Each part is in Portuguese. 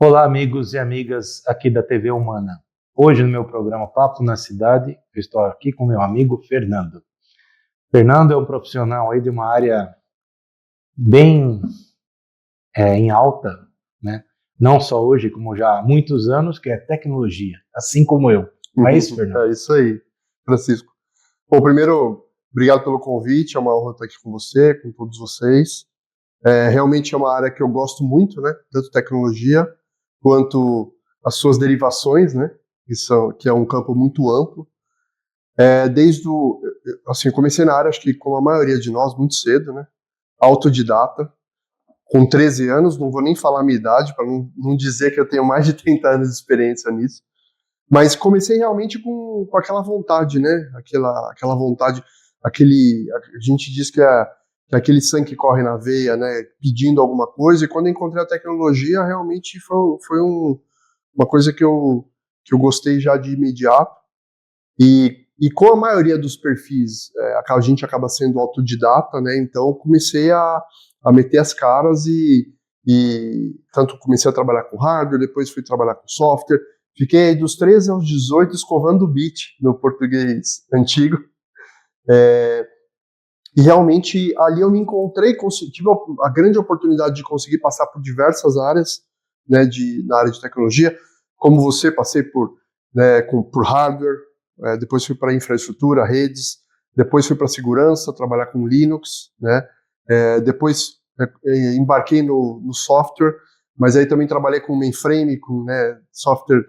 Olá, amigos e amigas aqui da TV Humana. Hoje, no meu programa Papo na Cidade, eu estou aqui com meu amigo Fernando. Fernando é um profissional aí de uma área bem em alta, né? Não só hoje, como já há muitos anos, que é tecnologia, assim como eu. Não é isso, Fernando? É isso aí, Francisco. Bom, primeiro, obrigado pelo convite, é uma honra estar aqui com você, com todos vocês. Realmente é uma área que eu gosto muito, né? Tanto tecnologia quanto as suas derivações, né? Que é um campo muito amplo. Assim, eu comecei na área, acho que como a maioria de nós, muito cedo, né? Autodidata, com 13 anos, não vou nem falar a minha idade, para não dizer que eu tenho mais de 30 anos de experiência nisso. Mas comecei realmente com aquela vontade, né? Aquela vontade, a gente diz que é aquele sangue que corre na veia, né? Pedindo alguma coisa. E quando eu encontrei a tecnologia, realmente foi uma coisa que eu gostei já de imediato. E com a maioria dos perfis, a gente acaba sendo autodidata, né? Então eu comecei a meter as caras e tanto comecei a trabalhar com hardware, depois fui trabalhar com software. Fiquei dos 13 aos 18 escovando o beat no português antigo. E realmente ali eu me encontrei, tive a grande oportunidade de conseguir passar por diversas áreas, né, na área de tecnologia. Como você, passei por hardware, depois fui para infraestrutura, redes, depois fui para segurança, trabalhar com Linux, né, depois embarquei no software, mas aí também trabalhei com mainframe, com, né, software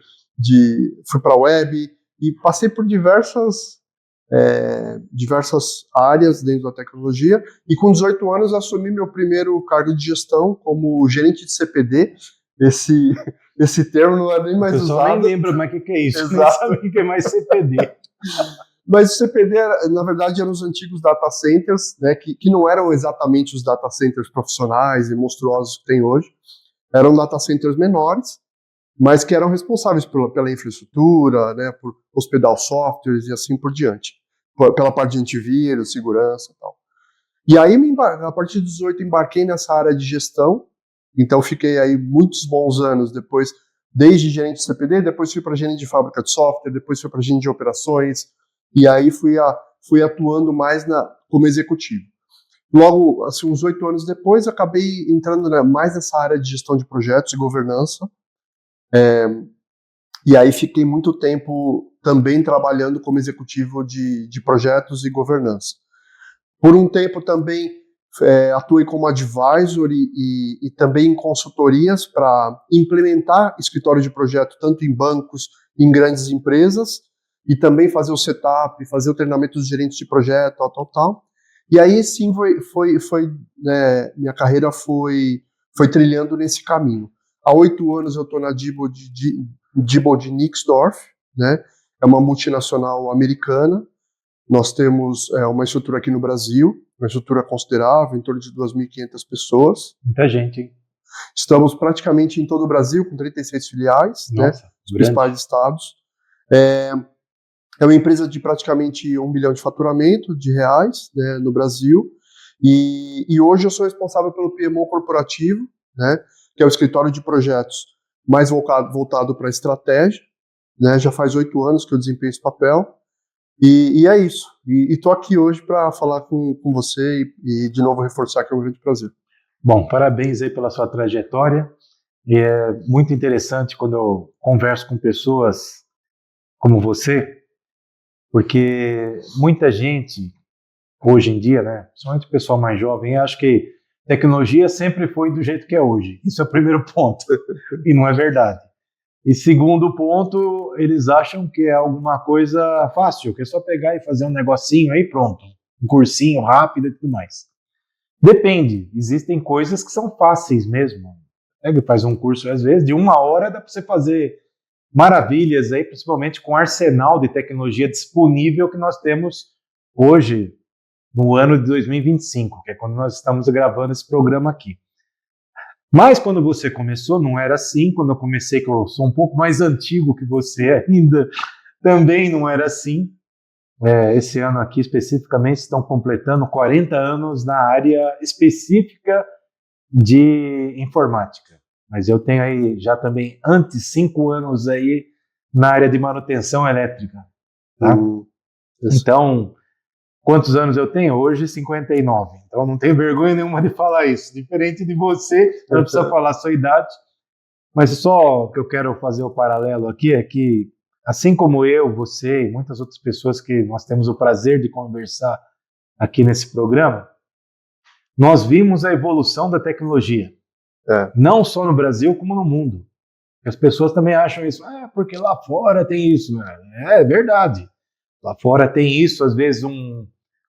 fui para a web e passei por diversas áreas dentro da tecnologia, e com 18 anos assumi meu primeiro cargo de gestão como gerente de CPD. Esse, esse termo não é nem mais usado. O pessoal nem lembra mais o que é isso, Exato. nem sabe o que é mais CPD. Mas o CPD, na verdade, eram os antigos data centers, né, que não eram exatamente os data centers profissionais e monstruosos que tem hoje. Eram data centers menores, mas que eram responsáveis pela infraestrutura, né, por hospedar os softwares e assim por diante, pela parte de antivírus, segurança e tal. E aí, a partir dos 18, embarquei nessa área de gestão, então fiquei aí muitos bons anos depois, desde gerente de CPD, depois fui para gerente de fábrica de software, depois fui para gerente de operações, e aí fui atuando mais como executivo. Logo, assim, uns 8 anos depois, acabei entrando, né, mais nessa área de gestão de projetos e governança. E aí fiquei muito tempo também trabalhando como executivo de projetos e governança. Por um tempo também atuei como advisor e também em consultorias para implementar escritório de projeto tanto em bancos, em grandes empresas, e também fazer o setup, fazer o treinamento dos gerentes de projeto, tal. E aí sim minha carreira foi trilhando nesse caminho. Há 8 anos eu estou na Diebold Nixdorf, né? É uma multinacional americana. Nós temos uma estrutura aqui no Brasil, uma estrutura considerável, em torno de 2.500 pessoas. Muita gente, hein? Estamos praticamente em todo o Brasil, com 36 filiais, Nossa, né? Os principais estados. É uma empresa de praticamente 1 bilhão de faturamento de reais, né, no Brasil. E hoje eu sou responsável pelo PMO corporativo, né, que é o escritório de projetos mais voltado para a estratégia. Né, já faz 8 anos que eu desempenho esse papel. E é isso. E estou aqui hoje para falar com você e de novo reforçar que é um grande prazer. Bom, parabéns aí pela sua trajetória. E é muito interessante quando eu converso com pessoas como você, porque muita gente, hoje em dia, né, principalmente o pessoal mais jovem, acha que tecnologia sempre foi do jeito que é hoje. Isso é o primeiro ponto, e não é verdade. E segundo ponto, eles acham que é alguma coisa fácil, que é só pegar e fazer um negocinho aí pronto, um cursinho rápido e tudo mais. Depende, existem coisas que são fáceis mesmo. Pega e faz um curso, às vezes, de 1 hora dá para você fazer maravilhas aí, principalmente com o arsenal de tecnologia disponível que nós temos hoje, no ano de 2025, que é quando nós estamos gravando esse programa aqui. Mas quando você começou, não era assim. Quando eu comecei, que eu sou um pouco mais antigo que você ainda, também não era assim. Esse ano aqui, especificamente, estão completando 40 anos na área específica de informática. mas eu tenho aí já também antes 5 anos aí na área de manutenção elétrica, tá? Então, quantos anos eu tenho? Hoje, 59. Então, não tenho vergonha nenhuma de falar isso. Diferente de você, não precisa falar a sua idade, mas só que eu quero fazer o paralelo aqui é que, assim como eu, você e muitas outras pessoas que nós temos o prazer de conversar aqui nesse programa, nós vimos a evolução da tecnologia, não só no Brasil, como no mundo. As pessoas também acham isso, porque lá fora tem isso. É verdade, lá fora tem isso, às vezes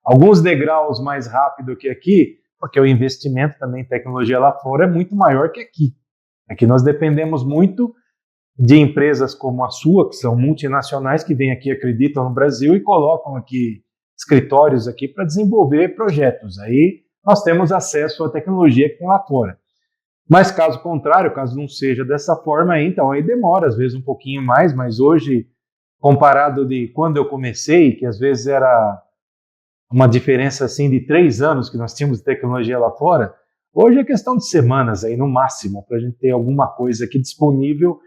alguns degraus mais rápido que aqui, porque o investimento também em tecnologia lá fora é muito maior que aqui. Aqui nós dependemos muito de empresas como a sua, que são multinacionais, que vêm aqui, acreditam no Brasil e colocam aqui escritórios aqui para desenvolver projetos. Aí nós temos acesso à tecnologia que tem lá fora. Mas caso contrário, caso não seja dessa forma, então aí demora às vezes um pouquinho mais, mas hoje, comparado de quando eu comecei, que às vezes era uma diferença assim de 3 anos que nós tínhamos de tecnologia lá fora, hoje é questão de semanas aí no máximo para a gente ter alguma coisa aqui disponível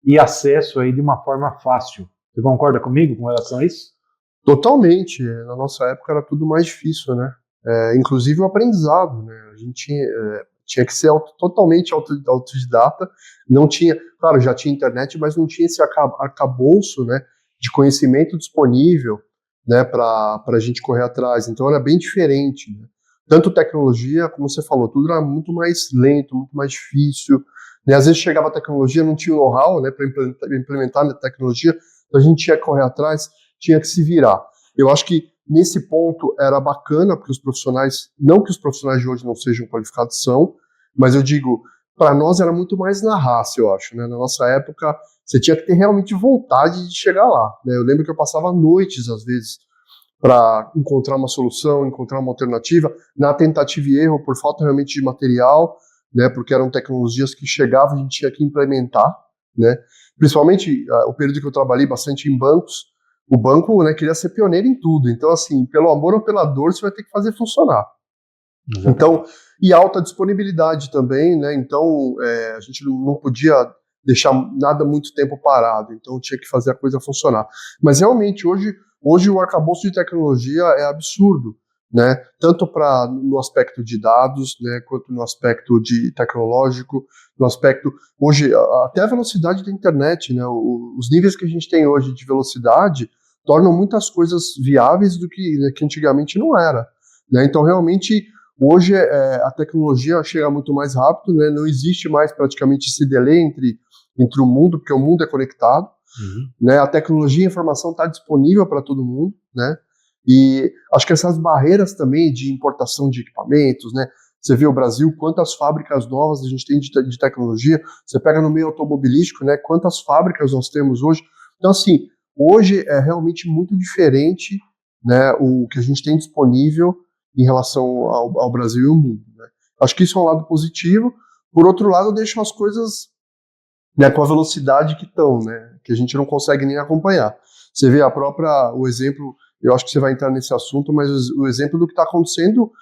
e acesso aí de uma forma fácil. Você concorda comigo com relação a isso? Totalmente. Na nossa época era tudo mais difícil, né? Inclusive o aprendizado, né? A gente tinha que ser totalmente autodidata. Não tinha, claro, já tinha internet, mas não tinha esse arcabouço, né, de conhecimento disponível, né, para a gente correr atrás. Então era bem diferente, né? Tanto tecnologia, como você falou, tudo era muito mais lento, muito mais difícil, né? Às vezes chegava a tecnologia, não tinha o know-how, né, para implementar a tecnologia, então a gente tinha que correr atrás, tinha que se virar. Eu acho que nesse ponto era bacana, porque os profissionais, não que os profissionais de hoje não sejam qualificados, são, mas eu digo, para nós era muito mais na raça, eu acho, né? Na nossa época, você tinha que ter realmente vontade de chegar lá, né? Eu lembro que eu passava noites, às vezes, para encontrar uma solução, encontrar uma alternativa, na tentativa e erro, por falta realmente de material, né? Porque eram tecnologias que chegavam, a gente tinha que implementar, né? Principalmente o período que eu trabalhei bastante em bancos, o banco, né, queria ser pioneiro em tudo. Então, assim, pelo amor ou pela dor, você vai ter que fazer funcionar. Exatamente. Então, e alta disponibilidade também, né? Então, a gente não podia deixar nada muito tempo parado. Então, tinha que fazer a coisa funcionar. Mas, realmente, hoje o arcabouço de tecnologia é absurdo, né? Tanto no aspecto de dados, né, quanto no aspecto de tecnológico, no aspecto... Hoje, até a velocidade da internet, né? Os níveis que a gente tem hoje de velocidade tornam muitas coisas viáveis do que antigamente não era, né? Então, realmente, hoje a tecnologia chega muito mais rápido, né? Não existe mais praticamente esse delay entre o mundo, porque o mundo é conectado, né? A tecnologia e a informação está disponível para todo mundo, né? E acho que essas barreiras também de importação de equipamentos, né? Você vê o Brasil, quantas fábricas novas a gente tem de tecnologia, você pega no meio automobilístico, né? Quantas fábricas nós temos hoje. Então, assim, hoje é realmente muito diferente, né, o que a gente tem disponível em relação ao Brasil e ao mundo, né? Acho que isso é um lado positivo. Por outro lado, deixam as coisas, né, com a velocidade que estão, né, que a gente não consegue nem acompanhar. Você vê o exemplo, eu acho que você vai entrar nesse assunto, mas o exemplo do que está acontecendo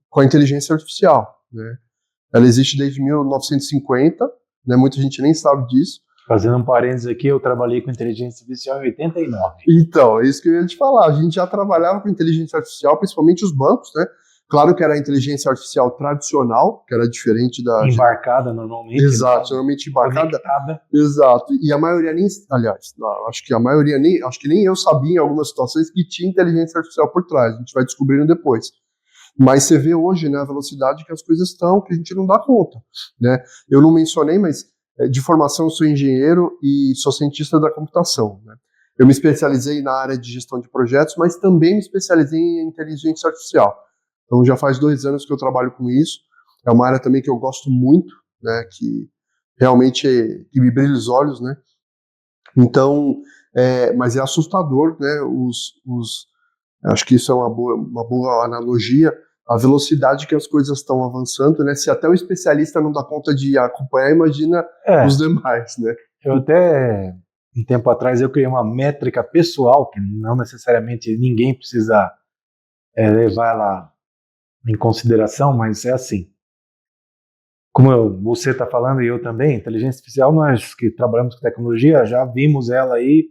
com a inteligência artificial, né? Ela existe desde 1950, né, muita gente nem sabe disso. Fazendo um parênteses aqui, eu trabalhei com inteligência artificial em 89. Então, é isso que eu ia te falar. A gente já trabalhava com inteligência artificial, principalmente os bancos, né? Claro que era a inteligência artificial tradicional, que era diferente da... Embarcada, normalmente. Exato, normalmente embarcada. Conectada. Exato. E a maioria nem... Aliás, acho que a maioria nem... Acho que nem eu sabia em algumas situações que tinha inteligência artificial por trás. A gente vai descobrindo depois. Mas você vê hoje, né, a velocidade que as coisas estão, que a gente não dá conta, né? Eu não mencionei, mas de formação eu sou engenheiro e sou cientista da computação, né? Eu me especializei na área de gestão de projetos, mas também me especializei em inteligência artificial. Então já faz 2 anos que eu trabalho com isso. É uma área também que eu gosto muito, né, que realmente que me brilha os olhos, né? Então, mas é assustador, né? Acho que isso é uma boa analogia, a velocidade que as coisas estão avançando, né? Se até o especialista não dá conta de acompanhar, imagina os demais, né? Eu até, um tempo atrás, eu criei uma métrica pessoal, que não necessariamente ninguém precisa levar ela em consideração, mas é assim. como você está falando e eu também, inteligência artificial, nós que trabalhamos com tecnologia já vimos ela aí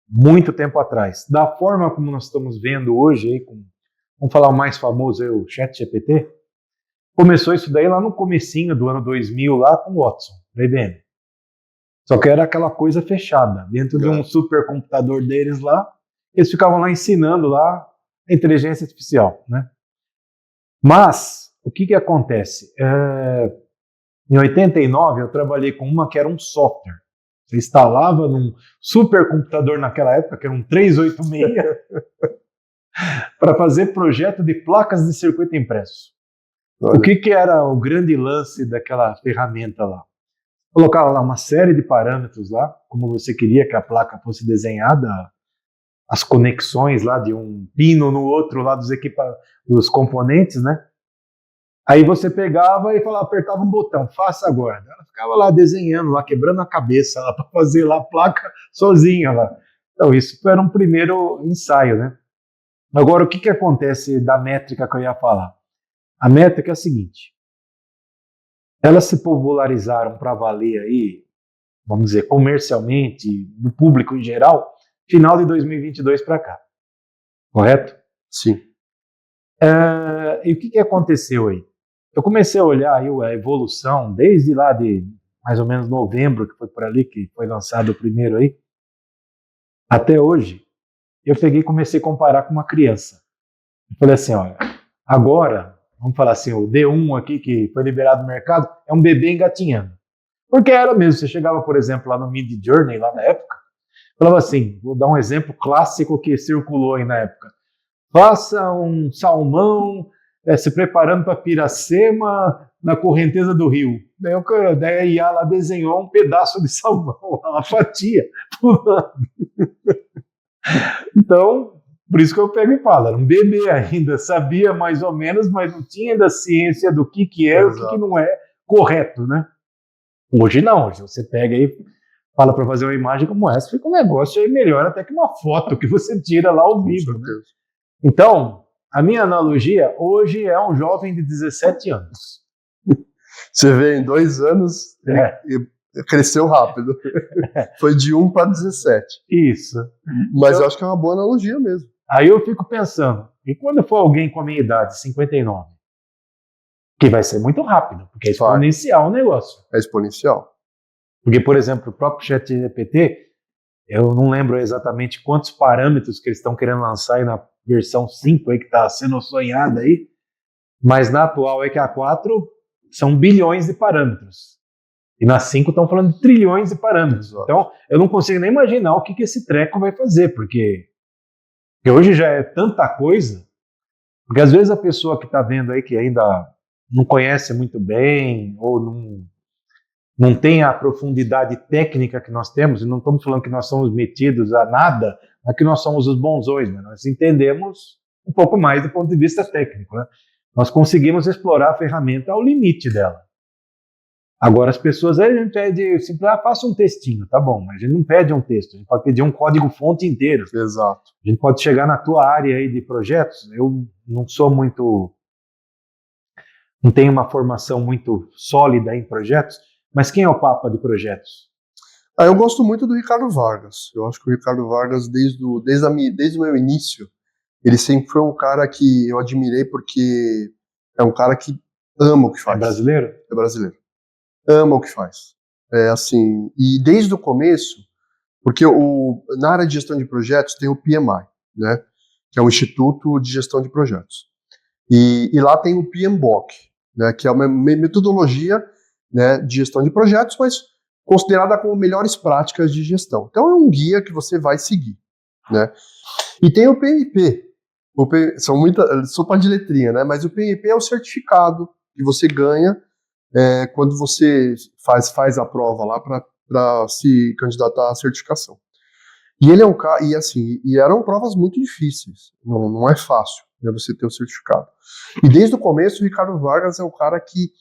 muito tempo atrás. Da forma como nós estamos vendo hoje, aí, vamos falar o mais famoso, aí, o ChatGPT, começou isso daí lá no comecinho do ano 2000, lá com o Watson, da IBM. Só que era aquela coisa fechada, dentro de um supercomputador deles lá, eles ficavam lá ensinando lá a inteligência artificial, né? Mas, o que acontece? Em 89, eu trabalhei com uma que era um software. Você instalava num supercomputador naquela época, que era um 386, para fazer projeto de placas de circuito impresso. Olha. O que era o grande lance daquela ferramenta lá? Colocava lá uma série de parâmetros lá, como você queria que a placa fosse desenhada, as conexões lá de um pino no outro lá dos componentes, né? Aí você pegava e falava, apertava um botão, faça agora. Ela ficava lá desenhando, lá quebrando a cabeça para fazer lá a placa sozinha lá. Então isso era um primeiro ensaio, né? Agora o que acontece da métrica que eu ia falar? A métrica é a seguinte: elas se popularizaram para valer aí, vamos dizer, comercialmente, do público em geral, final de 2022 para cá. Correto? Sim. E o que aconteceu aí? Eu comecei a olhar aí a evolução, desde lá de mais ou menos novembro, que foi por ali que foi lançado o primeiro aí, até hoje, eu peguei e comecei a comparar com uma criança. Eu falei assim, olha, agora, vamos falar assim, o D1 aqui, que foi liberado no mercado, é um bebê engatinhando. Porque era mesmo, você chegava, por exemplo, lá no Mid Journey, lá na época, falava assim, vou dar um exemplo clássico que circulou aí na época. Faça um salmão se preparando para Piracema na correnteza do rio. Daí a IA lá desenhou um pedaço de salmão, uma fatia. Então, por isso que eu pego e falo, era um bebê ainda, sabia mais ou menos, mas não tinha ainda ciência do que é e o que não é correto, né? Hoje não, hoje você pega aí, fala para fazer uma imagem como essa, fica um negócio aí melhor até que uma foto que você tira lá ao vivo, né? Então, a minha analogia hoje é um jovem de 17 anos. Você vê, em 2 anos, cresceu rápido. Foi de 1 para 17. Isso. Mas então, eu acho que é uma boa analogia mesmo. Aí eu fico pensando, e quando for alguém com a minha idade, 59? Que vai ser muito rápido, porque é exponencial o negócio. É exponencial. Porque, por exemplo, o próprio ChatGPT, eu não lembro exatamente quantos parâmetros que eles estão querendo lançar aí na versão 5 aí, que está sendo sonhada aí, mas na atual é que a 4 são bilhões de parâmetros. E na 5 estão falando de trilhões de parâmetros. Então, eu não consigo nem imaginar o que esse treco vai fazer, porque hoje já é tanta coisa, porque às vezes a pessoa que está vendo aí, que ainda não conhece muito bem, ou não tem a profundidade técnica que nós temos, e não estamos falando que nós somos metidos a nada, mas que nós somos os bonzões, né? Nós entendemos um pouco mais do ponto de vista técnico, né? Nós conseguimos explorar a ferramenta ao limite dela. Agora as pessoas, aí a gente pede, simplesmente, faça um textinho, tá bom, mas a gente não pede um texto, a gente pode pedir um código-fonte inteiro. Exato. A gente pode chegar na tua área aí de projetos, eu não sou muito, não tenho uma formação muito sólida em projetos, mas quem é o papa de projetos? Eu gosto muito do Ricardo Vargas. Eu acho que o Ricardo Vargas, desde o meu início, ele sempre foi um cara que eu admirei porque é um cara que ama o que faz. É brasileiro? É brasileiro. Ama o que faz. É assim, e desde o começo, porque na área de gestão de projetos tem o PMI, né? Que é o Instituto de Gestão de Projetos. E lá tem o PMBOK, né? Que é uma metodologia, né, de gestão de projetos, mas considerada como melhores práticas de gestão. Então é um guia que você vai seguir, né? E tem o PMP. Sopa de letrinha, né? Mas o PMP é o certificado que você ganha quando você faz a prova lá para se candidatar à certificação. E ele é um cara, e eram provas muito difíceis. Não é fácil, né, você ter o certificado. E desde o começo, o Ricardo Vargas é o cara que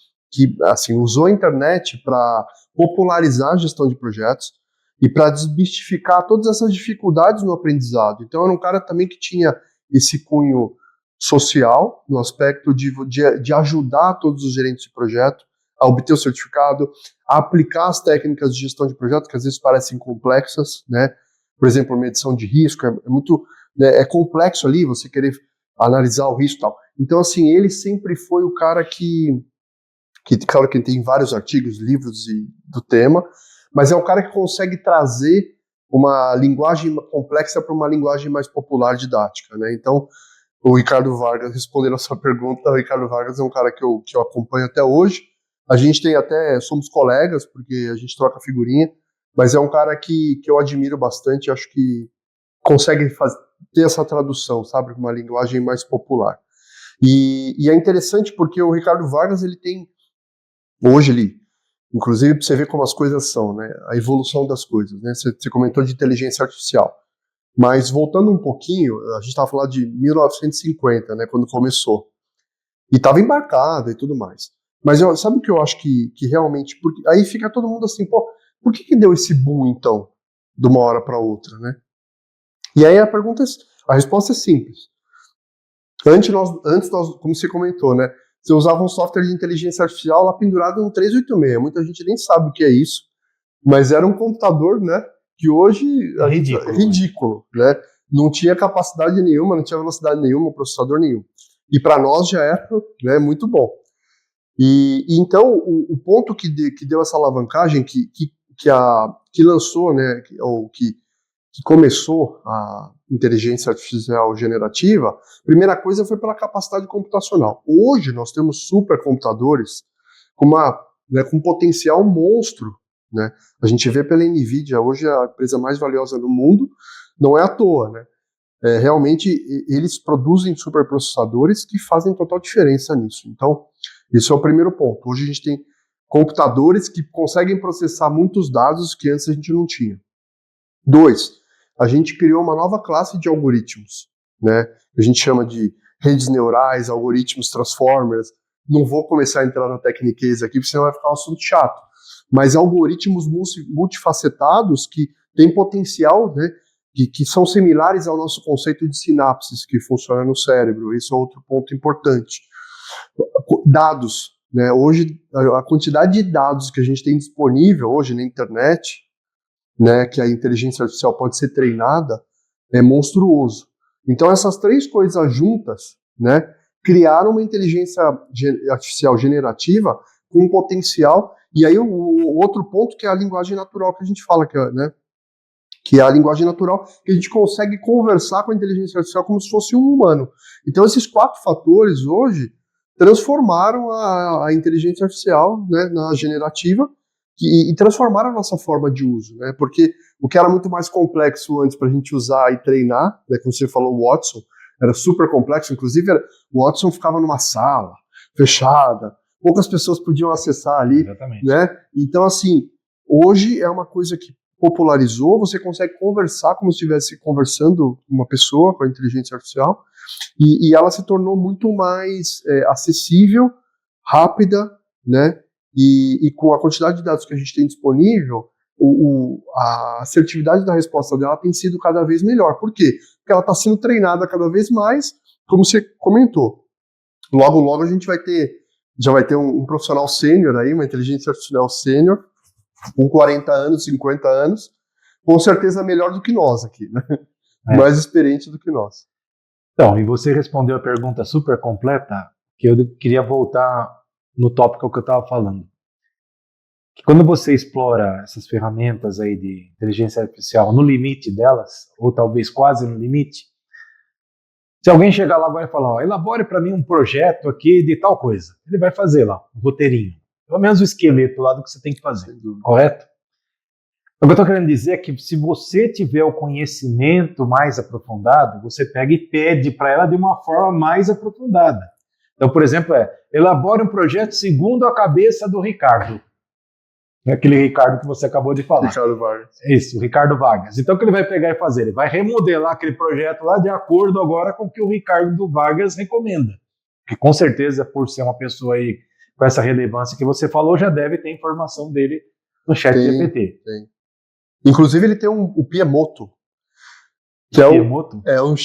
usou a internet para popularizar a gestão de projetos e para desmistificar todas essas dificuldades no aprendizado. Então era um cara também que tinha esse cunho social, no aspecto de ajudar todos os gerentes de projeto a obter o certificado, a aplicar as técnicas de gestão de projeto, que às vezes parecem complexas, né? Por exemplo, medição de risco, é muito, né, é complexo ali, você querer analisar o risco e tal. Então, assim, ele sempre foi o cara que claro que tem vários artigos, livros do tema, mas é o cara que consegue trazer uma linguagem complexa para uma linguagem mais popular, didática, né? Então, o Ricardo Vargas, respondendo a sua pergunta, o Ricardo Vargas é um cara que eu acompanho até hoje. A gente tem até, somos colegas, porque a gente troca figurinha, mas é um cara que eu admiro bastante, acho que consegue ter essa tradução, sabe, uma linguagem mais popular. E é interessante porque o Ricardo Vargas, ele tem, hoje inclusive pra você ver como as coisas são, né, a evolução das coisas, né, você comentou de inteligência artificial, mas voltando um pouquinho, a gente estava falando de 1950, né, quando começou, e estava embarcado e tudo mais. Mas sabe o que eu acho que realmente, porque aí fica todo mundo assim, pô, por que deu esse boom então, de uma hora para outra, né? E aí a resposta é simples. Antes nós, como você comentou, né, você usava um software de inteligência artificial lá pendurado no 386, muita gente nem sabe o que é isso, mas era um computador, né, que hoje É ridículo. Ridículo, né? Não tinha capacidade nenhuma, não tinha velocidade nenhuma, processador nenhum. E para nós já era, né, muito bom. E então o ponto que deu essa alavancagem, que lançou, né, que começou a inteligência artificial generativa, primeira coisa foi pela capacidade computacional. Hoje nós temos supercomputadores com um potencial monstro, né? A gente vê pela NVIDIA, hoje a empresa mais valiosa do mundo, não é à toa, né? Realmente eles produzem superprocessadores que fazem total diferença nisso. Então, esse é o primeiro ponto. Hoje a gente tem computadores que conseguem processar muitos dados que antes a gente não tinha. 2, a gente criou uma nova classe de algoritmos, né? A gente chama de redes neurais, algoritmos transformers. Não vou começar a entrar na tecniquez aqui, porque senão vai ficar um assunto chato. Mas algoritmos multifacetados que têm potencial, né? Que são similares ao nosso conceito de sinapses que funciona no cérebro. Esse é outro ponto importante. Dados, né? Hoje, a quantidade de dados que a gente tem disponível hoje na internet, né, que a inteligência artificial pode ser treinada, é monstruoso. Então, essas três coisas juntas, né, criaram uma inteligência artificial generativa com um potencial. E aí, o outro ponto que é a linguagem natural que a gente fala, que é a linguagem natural, que a gente consegue conversar com a inteligência artificial como se fosse um humano. Então, esses 4 fatores hoje transformaram a inteligência artificial, né, na generativa e transformaram a nossa forma de uso, né? Porque o que era muito mais complexo antes para a gente usar e treinar, né, como você falou, o Watson, era super complexo, inclusive o Watson ficava numa sala fechada, poucas pessoas podiam acessar ali. Exatamente. Né? Então, assim, hoje é uma coisa que popularizou, você consegue conversar como se estivesse conversando com uma pessoa, com a inteligência artificial, e ela se tornou muito mais acessível, rápida, né? E com a quantidade de dados que a gente tem disponível, a assertividade da resposta dela tem sido cada vez melhor. Por quê? Porque ela está sendo treinada cada vez mais, como você comentou. Logo, logo a gente já vai ter um profissional sênior aí, uma inteligência artificial sênior, com 40 anos, 50 anos, com certeza melhor do que nós aqui, né? Mais experiente do que nós. Então, e você respondeu a pergunta super completa, que eu queria voltar no tópico que eu estava falando. Que quando você explora essas ferramentas aí de inteligência artificial no limite delas, ou talvez quase no limite, se alguém chegar lá agora e falar, elabore para mim um projeto aqui de tal coisa, ele vai fazer lá, um roteirinho, pelo menos o esqueleto lá do que você tem que fazer, correto? O que eu estou querendo dizer é que se você tiver o conhecimento mais aprofundado, você pega e pede para ela de uma forma mais aprofundada. Então, por exemplo, elabore um projeto segundo a cabeça do Ricardo. Aquele Ricardo que você acabou de falar. Ricardo Vargas. Isso, o Ricardo Vargas. Então, o que ele vai pegar e fazer? Ele vai remodelar aquele projeto lá de acordo agora com o que o Ricardo Vargas recomenda. Que com certeza, por ser uma pessoa aí com essa relevância que você falou, já deve ter informação dele no chat GPT. Tem. Inclusive, ele tem o Piemoto. Que é um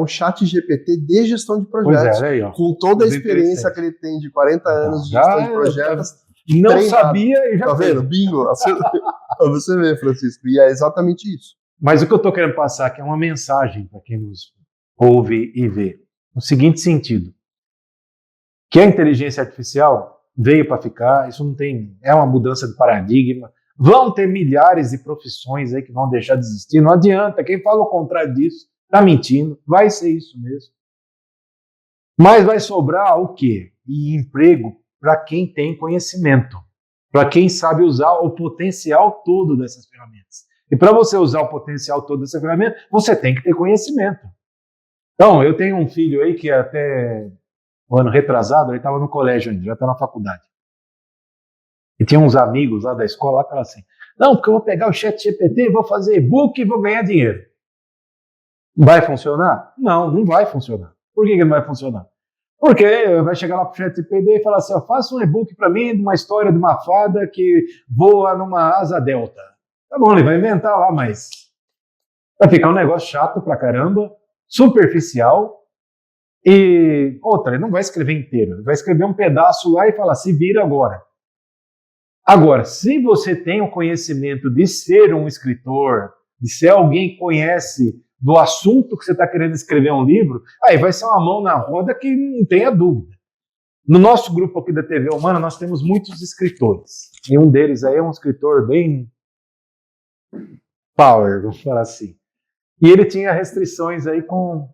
chat GPT de gestão de projetos. Pois aí, ó. Com toda a experiência que ele tem de 40 anos de gestão de projetos. Não treinado. sabia e já Tá fez. vendo? Bingo. Pra você ver, Francisco. E é exatamente isso. Mas o que eu estou querendo passar aqui é uma mensagem para quem nos ouve e vê. No seguinte sentido, que a inteligência artificial veio para ficar, isso não tem, é uma mudança de paradigma. Vão ter milhares de profissões aí que vão deixar de existir, não adianta, quem fala o contrário disso está mentindo, vai ser isso mesmo. Mas vai sobrar o quê? E emprego para quem tem conhecimento, para quem sabe usar o potencial todo dessas ferramentas. E para você usar o potencial todo dessa ferramenta, você tem que ter conhecimento. Então, eu tenho um filho aí que até o ano retrasado, ele estava no colégio ainda, já está na faculdade. E tinha uns amigos lá da escola lá que falaram assim, não, porque eu vou pegar o ChatGPT, vou fazer e-book e vou ganhar dinheiro. Vai funcionar? Não, não vai funcionar. Por que não vai funcionar? Porque vai chegar lá para o ChatGPT e falar assim, faça um e-book para mim de uma história de uma fada que voa numa asa delta. Tá bom, ele vai inventar lá, mas vai ficar um negócio chato pra caramba, superficial, e outra, ele não vai escrever inteiro, ele vai escrever um pedaço lá e falar, se vira agora. Agora, se você tem o conhecimento de ser um escritor, de ser alguém que conhece do assunto que você está querendo escrever um livro, aí vai ser uma mão na roda que não tenha dúvida. No nosso grupo aqui da TV Humana, nós temos muitos escritores. E um deles aí é um escritor bem power, vamos falar assim. E ele tinha restrições aí com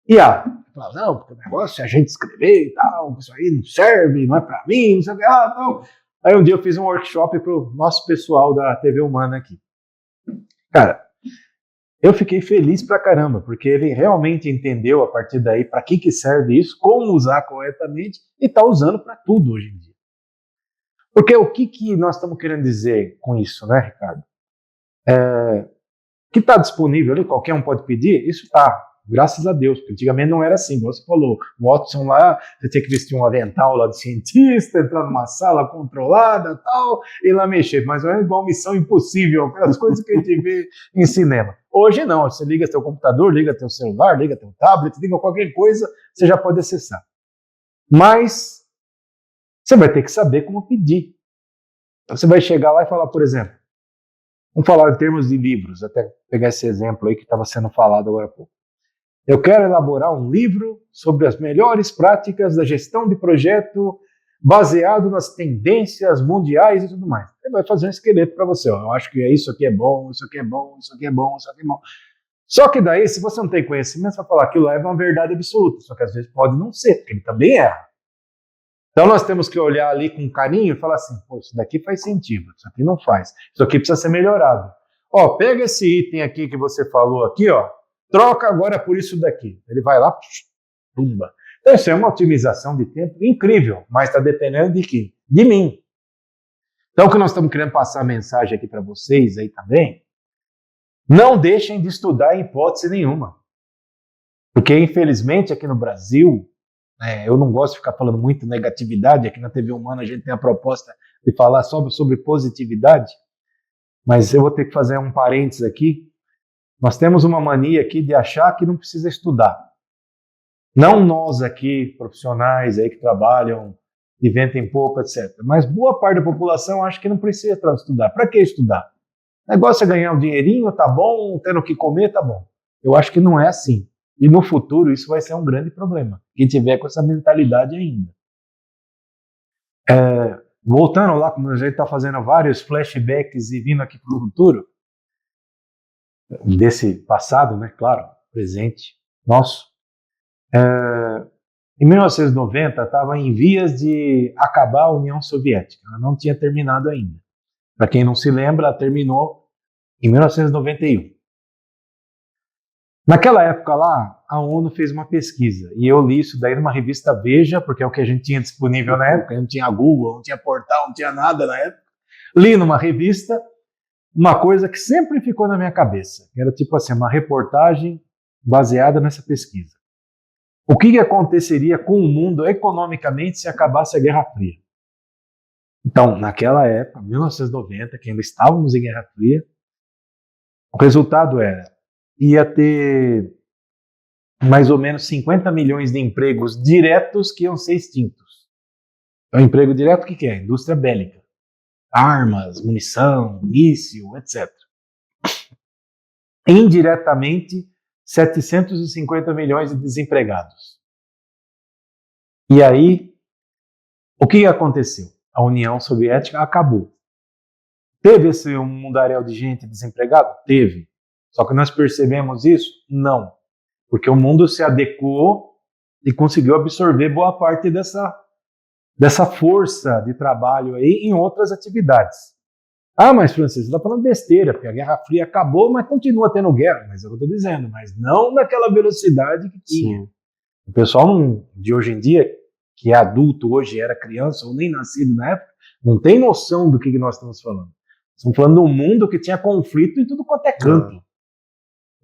IA. Ele falava, não, porque o negócio é a gente escrever e tal, isso aí não serve, não é pra mim, não sei o que, tal. Aí um dia eu fiz um workshop pro nosso pessoal da TV Humana aqui. Cara, eu fiquei feliz pra caramba, porque ele realmente entendeu a partir daí para que serve isso, como usar corretamente e tá usando para tudo hoje em dia. Porque o que nós estamos querendo dizer com isso, né, Ricardo? Que está disponível ali, qualquer um pode pedir, isso está, graças a Deus, porque antigamente não era assim, você falou, o Watson lá, você tinha que vestir um avental lá de cientista, entrar numa sala controlada tal, e lá mexer, mas não é igual Missão Impossível, aquelas coisas que a gente vê em cinema. Hoje não, você liga seu computador, liga teu celular, liga teu tablet, liga qualquer coisa, você já pode acessar. Mas você vai ter que saber como pedir. Então você vai chegar lá e falar, por exemplo, vamos falar em termos de livros, até pegar esse exemplo aí que estava sendo falado agora há pouco. Eu quero elaborar um livro sobre as melhores práticas da gestão de projeto baseado nas tendências mundiais e tudo mais. Ele vai fazer um esqueleto para você. Eu acho que isso aqui é bom, isso aqui é bom, isso aqui é bom, isso aqui é bom. Só que daí, se você não tem conhecimento, você vai falar que aquilo é uma verdade absoluta. Só que às vezes pode não ser, porque ele também erra. Então nós temos que olhar ali com carinho e falar assim, pô, isso daqui faz sentido, isso aqui não faz, isso aqui precisa ser melhorado. Ó, pega esse item aqui que você falou aqui, ó, troca agora por isso daqui. Ele vai lá, pumba. Então isso é uma otimização de tempo incrível, mas está dependendo de quê? De mim. Então o que nós estamos querendo passar a mensagem aqui para vocês aí também, não deixem de estudar em hipótese nenhuma. Porque infelizmente aqui no Brasil, eu não gosto de ficar falando muito negatividade, aqui na TV Humana a gente tem a proposta de falar sobre positividade, mas eu vou ter que fazer um parênteses aqui. Nós temos uma mania aqui de achar que não precisa estudar. Não nós aqui, profissionais aí que trabalham de vento em popa, etc. Mas boa parte da população acha que não precisa estudar. Para que estudar? O negócio é ganhar um dinheirinho, tá bom, tendo o que comer, tá bom. Eu acho que não é assim. E no futuro isso vai ser um grande problema, quem tiver com essa mentalidade ainda. Voltando lá, como a gente está fazendo vários flashbacks e vindo aqui para o futuro, desse passado, né, claro, presente nosso, em 1990 estava em vias de acabar a União Soviética, ela não tinha terminado ainda. Para quem não se lembra, ela terminou em 1991. Naquela época lá, a ONU fez uma pesquisa, e eu li isso daí numa revista Veja, porque é o que a gente tinha disponível na época, não tinha Google, não tinha portal, não tinha nada na época. Li numa revista uma coisa que sempre ficou na minha cabeça, que era tipo assim, uma reportagem baseada nessa pesquisa. O que aconteceria com o mundo economicamente se acabasse a Guerra Fria? Então, naquela época, 1990, que ainda estávamos em Guerra Fria, o resultado era ia ter mais ou menos 50 milhões de empregos diretos que iam ser extintos. É um emprego direto, o que é? Indústria bélica. Armas, munição, míssil, etc. Indiretamente, 750 milhões de desempregados. E aí, o que aconteceu? A União Soviética acabou. Teve esse mundaréu de gente desempregada? Teve. Só que nós percebemos isso? Não. Porque o mundo se adequou e conseguiu absorver boa parte dessa força de trabalho aí em outras atividades. Ah, mas Francisco, você está falando besteira, porque a Guerra Fria acabou, mas continua tendo guerra. Mas é o que eu estou dizendo, mas não naquela velocidade que tinha. Sim. O pessoal de hoje em dia, que é adulto hoje, era criança ou nem nascido na época, não tem noção do que nós estamos falando. Estamos falando de um mundo que tinha conflito em tudo quanto é canto.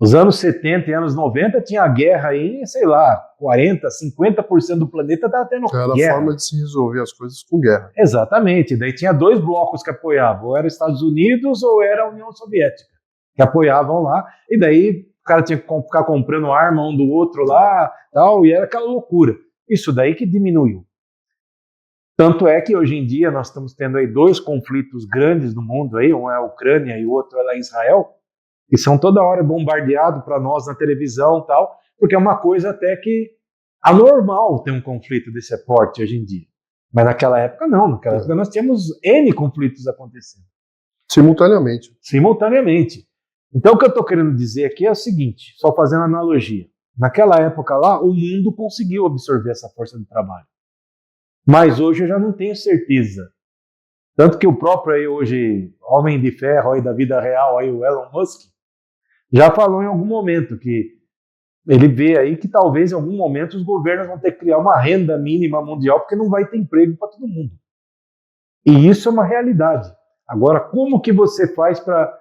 Os anos 70 e anos 90 tinha guerra aí, sei lá, 40%, 50% do planeta estava tendo Era guerra. a forma de se resolver as coisas com guerra. Exatamente. Daí tinha dois blocos que apoiavam, ou era os Estados Unidos ou era a União Soviética, que apoiavam lá, e daí o cara tinha que ficar comprando arma um do outro lá, tal, e era aquela loucura. Isso daí que diminuiu. Tanto é que hoje em dia nós estamos tendo aí dois conflitos grandes no mundo, aí, um é a Ucrânia e o outro é lá em Israel, que são toda hora bombardeados para nós na televisão e tal, porque é uma coisa até que anormal ter um conflito desse porte hoje em dia. Mas naquela época não, naquela época nós tínhamos N conflitos acontecendo. Simultaneamente. Simultaneamente. Então o que eu estou querendo dizer aqui é o seguinte, só fazendo analogia. Naquela época lá, o mundo conseguiu absorver essa força de trabalho. Mas hoje eu já não tenho certeza. Tanto que o próprio aí hoje, homem de ferro aí da vida real, aí o Elon Musk, já falou em algum momento que ele vê aí que talvez em algum momento os governos vão ter que criar uma renda mínima mundial porque não vai ter emprego para todo mundo. E isso é uma realidade. Agora, como que você faz para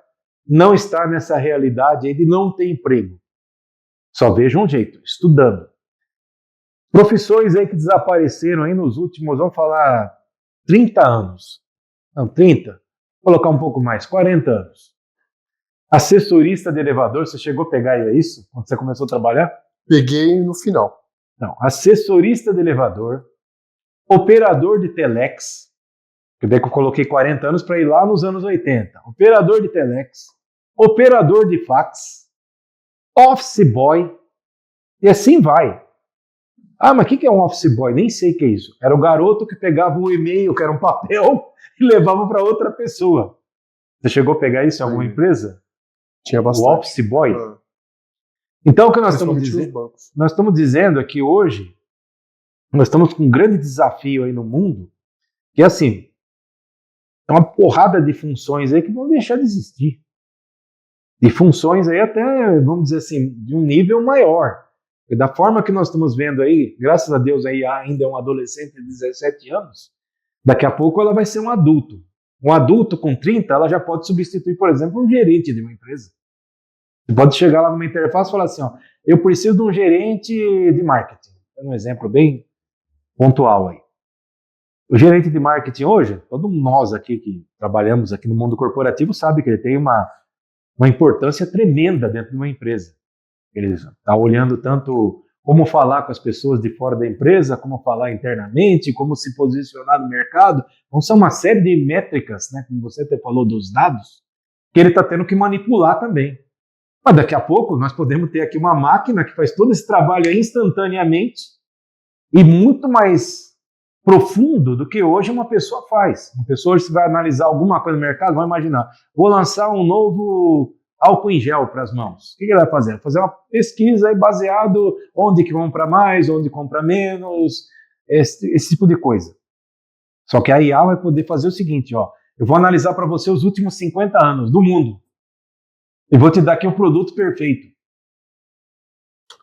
não estar nessa realidade aí de não ter emprego? Só veja um jeito, estudando. Profissões aí que desapareceram aí nos últimos, vamos falar, 30 anos. Não, 30. Vou colocar um pouco mais, 40 anos. Assessorista de elevador, você chegou a pegar isso quando você começou a trabalhar? Peguei no final. Não, assessorista de elevador, operador de telex, que daí que eu coloquei 40 anos para ir lá nos anos 80. Operador de telex, operador de fax, office boy, e assim vai. Ah, mas o que é um office boy? Nem sei o que é isso. Era o garoto que pegava um e-mail, que era um papel, e levava para outra pessoa. Você chegou a pegar isso em alguma empresa? Tinha bastante. O office boy? Então, o que nós estamos Principalmente dizendo? nos bancos. Nós estamos dizendo é que hoje nós estamos com um grande desafio aí no mundo, que é assim, é uma porrada de funções aí que vão deixar de existir. E funções aí até, vamos dizer assim, de um nível maior. E da forma que nós estamos vendo aí, graças a Deus aí ainda é um adolescente de 17 anos, daqui a pouco ela vai ser um adulto. Um adulto com 30, ela já pode substituir, por exemplo, um gerente de uma empresa. Você pode chegar lá numa interface e falar assim, ó, eu preciso de um gerente de marketing. É um exemplo bem pontual aí. O gerente de marketing hoje, todos nós aqui que trabalhamos aqui no mundo corporativo sabe que ele tem uma importância tremenda dentro de uma empresa. Ele está olhando tanto como falar com as pessoas de fora da empresa, como falar internamente, como se posicionar no mercado. Então, são uma série de métricas, né, como você até falou dos dados, que ele está tendo que manipular também. Mas daqui a pouco nós podemos ter aqui uma máquina que faz todo esse trabalho instantaneamente e muito mais profundo do que hoje uma pessoa faz. Uma pessoa, hoje, se vai analisar alguma coisa no mercado, vai imaginar, vou lançar um novo álcool em gel para as mãos. O que ele vai fazer? Vai fazer uma pesquisa aí baseado onde que compra mais, onde compra menos, esse tipo de coisa. Só que a IA vai poder fazer o seguinte, ó, eu vou analisar para você os últimos 50 anos do mundo e vou te dar aqui o produto perfeito.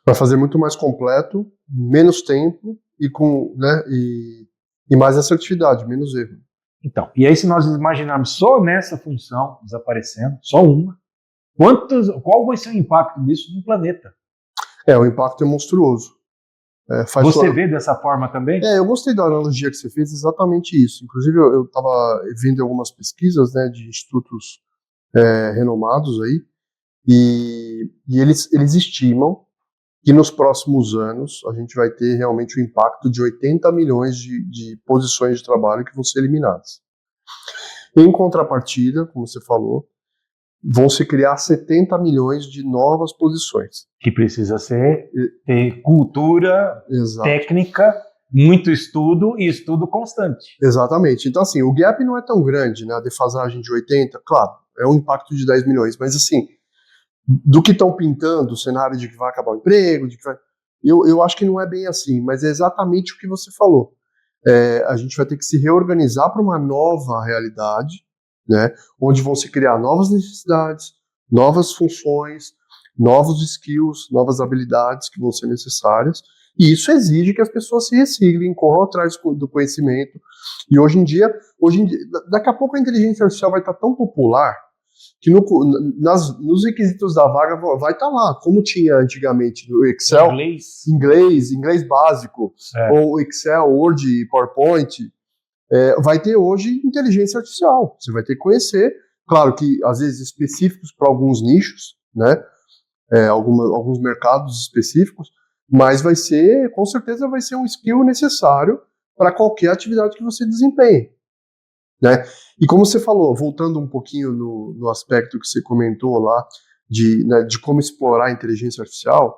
Vai fazer muito mais completo, menos tempo e com, né, e mais assertividade, menos erro. Então, e aí se nós imaginarmos só nessa função desaparecendo, só uma, qual vai ser o impacto disso no planeta? O impacto é monstruoso. Você vê dessa forma também? Eu gostei da analogia que você fez, exatamente isso. Inclusive, eu estava vendo algumas pesquisas, né, de institutos renomados aí, e eles estimam que nos próximos anos a gente vai ter realmente o impacto de 80 milhões de posições de trabalho que vão ser eliminadas. Em contrapartida, como você falou, vão se criar 70 milhões de novas posições. Que precisa ter cultura, Exato. técnica, muito estudo e estudo constante. Exatamente. Então, assim, o gap não é tão grande, né? A defasagem de 80, claro, é um impacto de 10 milhões, mas assim, do que estão pintando, o cenário de que vai acabar o emprego, de que vai... eu acho que não é bem assim, mas é exatamente o que você falou. A gente vai ter que se reorganizar para uma nova realidade, né, onde vão se criar novas necessidades, novas funções, novos skills, novas habilidades que vão ser necessárias, e isso exige que as pessoas se reciclem, corram atrás do conhecimento, e hoje em dia, daqui a pouco a inteligência artificial vai estar tão popular que nos requisitos da vaga vai estar lá, como tinha antigamente no Excel, inglês básico, ou Excel, Word, PowerPoint, vai ter hoje inteligência artificial. Você vai ter que conhecer, claro que às vezes específicos para alguns nichos, né, alguns mercados específicos, mas com certeza vai ser um skill necessário para qualquer atividade que você desempenhe, né? E como você falou, voltando um pouquinho no aspecto que você comentou lá, de como explorar a inteligência artificial,